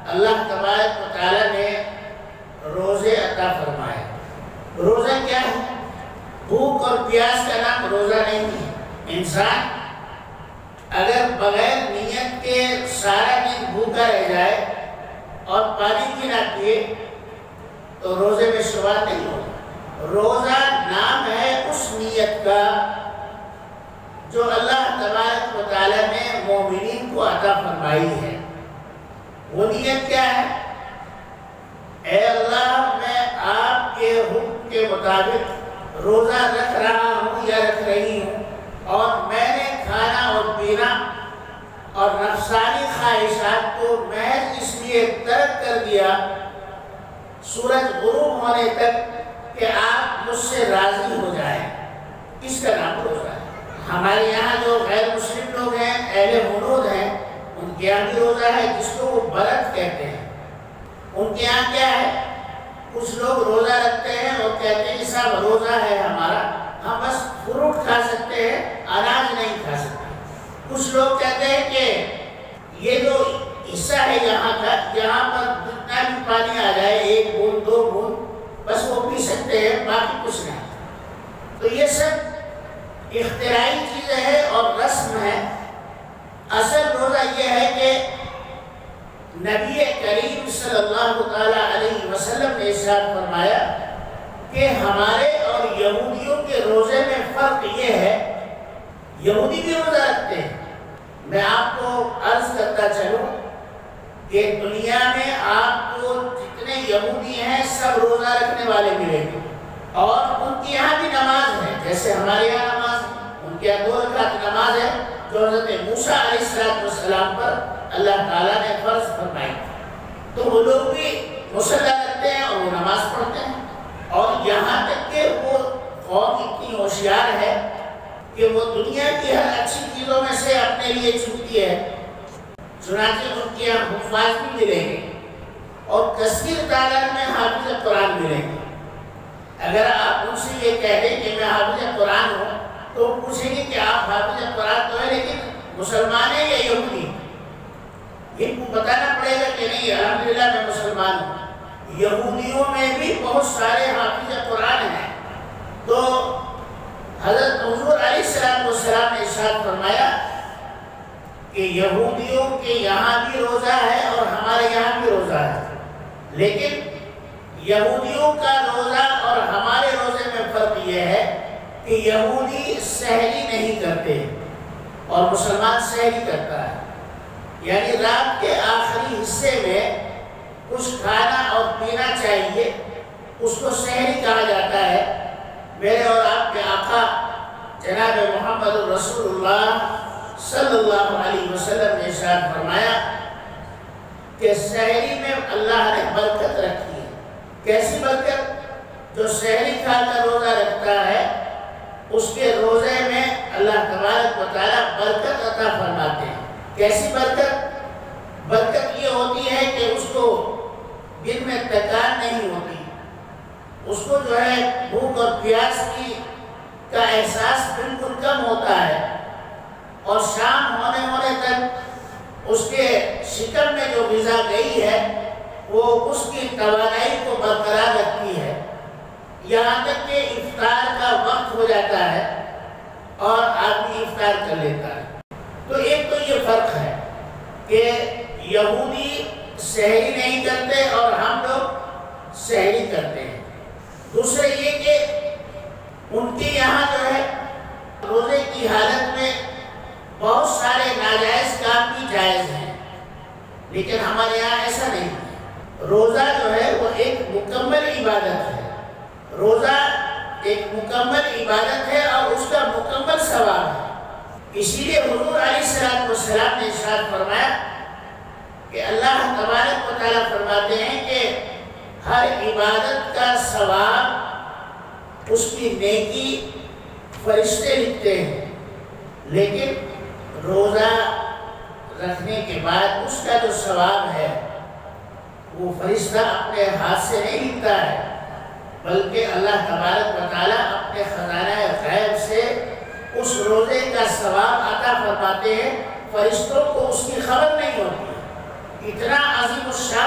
اللہ تبارک و تعالیٰ نے روزے عطا فرمائے۔ روزہ کیا ہے؟ بھوک اور پیاس کا نام روزہ نہیں ہے۔ انسان اگر بغیر نیت کے سارا دن بھوکا رہ جائے اور پانی بھی نہ پیے تو روزے میں شمار نہیں ہوگا۔ روزہ نام ہے اس نیت کا جو اللہ تبارک و تعالیٰ نے مومنین کو عطا فرمائی ہے۔ وہ نیت کیا ہے؟ اے اللہ، میں آپ کے حکم کے مطابق روزہ رکھ رہا ہوں یا رکھ رہی ہوں، اور میں نے کھانا اور پینا اور نفسانی خواہشات کو محض اس لیے ترک کر دیا سورج غروب ہونے تک کہ آپ مجھ سے راضی ہو جائیں۔ اس کا نام روزہ ہے۔ ہمارے یہاں جو غیر مسلم لوگ ہیں، اہل حنود ہیں، ان کے یہاں بھی روزہ ہے جس کو وہ برت کہتے ہیں۔ ان کے یہاں کیا ہے؟ کچھ لوگ روزہ رکھتے ہیں اور کہتے ہیں کہ صاحب روزہ ہے ہمارا، ہم بس فروٹ کھا سکتے ہیں، اناج نہیں کھا سکتے۔ کچھ لوگ کہتے ہیں کہ یہ جو حصہ ہے یہاں کا، یہاں پر جتنا بھی پانی آ جائے، 1 بوند 2 بوند، بس وہ پی سکتے ہیں، باقی کچھ نہیں۔ تو یہ سب اختراعی چیزیں ہیں اور رسم ہے۔ اصل روزہ یہ ہے کہ نبی کریم صلی اللہ تعالیٰ علیہ وسلم نے ارشاد فرمایا کہ ہمارے اور یہودیوں کے روزے میں فرق یہ ہے، یہودی بھی روزہ رکھتے ہیں۔ میں آپ کو عرض کرتا چلوں کہ دنیا میں آپ کو جتنے یہودی ہیں سب روزہ رکھنے والے ملیں گے، اور ان کی یہاں بھی نماز ہے، جیسے ہمارے یہاں نماز ہے۔ ان کے یہاں 2 رکعت نماز ہے جو حضرت موسیٰ علیہ السلام پر اللہ تعالیٰ نے فرض فرمائی۔ تو وہ لوگ بھی مصلی رکھتے ہیں اور وہ نماز پڑھتے ہیں، اور یہاں تک کہ وہ قوم اتنی ہوشیار ہے کہ وہ دنیا کی ہر اچھی چیزوں میں سے اپنے لیے چنتی ہے۔ چنانچہ ان کے یہاں حفاظ بھی ملیں گے اور کثیر تعداد میں حافظ قرآن ملیں گے۔ اگر آپ ان سے یہ کہہ دیں کہ میں حافظ قرآن ہوں تو پوچھیں گے کہ آپ حافظ قرآن تو ہے لیکن مسلمان ہیں یا یہودی؟ ان کو بتانا پڑے گا کہ نہیں الحمدللہ میں مسلمان ہوں۔ یہودیوں میں بھی بہت سارے حافظ قرآن ہیں۔ تو حضرت حضور علیہ السلام نے ارشاد فرمایا کہ یہودیوں کے یہاں بھی روزہ ہے اور ہمارے یہاں بھی روزہ ہے، لیکن یہودیوں کا روزہ اور ہمارے روزے میں فرق یہ ہے کہ یہودی سحری نہیں کرتے اور مسلمان سحری کرتا ہے، یعنی رات کے آخری حصے میں کچھ کھانا اور پینا چاہیے، اس کو سحری کہا جاتا ہے۔ میرے اور آپ کے آقا جناب محمد رسول اللہ صلی اللہ علیہ وسلم نے ارشاد فرمایا کہ سحری میں اللہ نے برکت رکھی ہے۔ کیسی برکت؟ جو سحری کھا کر روزہ رکھتا ہے اس کے روزے میں اللہ تبارک و تعالیٰ برکت عطا فرماتے ہیں۔ کیسی برکت؟ برکت یہ ہوتی ہے کہ اس کو دن میں تکان نہیں ہوتی، اس کو جو ہے بھوک اور پیاس کا احساس بالکل کم ہوتا ہے، اور شام ہونے تک اس کے شکم میں جو غذا گئی ہے وہ اس کی توانائی کو برقرار رکھتی ہے، یہاں تک کہ افطار کا وقت ہو جاتا ہے اور آدمی افطار کر لیتا ہے۔ تو ایک تو یہ فرق ہے کہ یہودی سحری نہیں کرتے اور ہم لوگ سحری کرتے ہیں۔ دوسرے یہ کہ ان کے یہاں جو ہے روزے کی حالت میں بہت سارے ناجائز کام بھی جائز ہیں، لیکن ہمارے یہاں ایسا نہیں ہے۔ روزہ جو ہے وہ ایک مکمل عبادت ہے، روزہ ایک مکمل عبادت ہے اور اس کا مکمل ثواب ہے۔ اسی لیے حضور علیہ السلام نے ارشاد فرمایا کہ اللہ تبارک و تعالیٰ فرماتے ہیں کہ ہر عبادت کا ثواب، اس کی نیکی فرشتے لکھتے ہیں، لیکن روزہ رکھنے کے بعد اس کا جو ثواب ہے وہ فرشتہ اپنے ہاتھ سے نہیں لکھتا ہے، بلکہ اللہ تبارک و تعالیٰ اپنے خزانہ غیب سے اس روزے کا ثواب عطا فرماتے ہیں۔ فرشتوں کو اس کی خبر نہیں ہوتی، اتنا عظیم الشان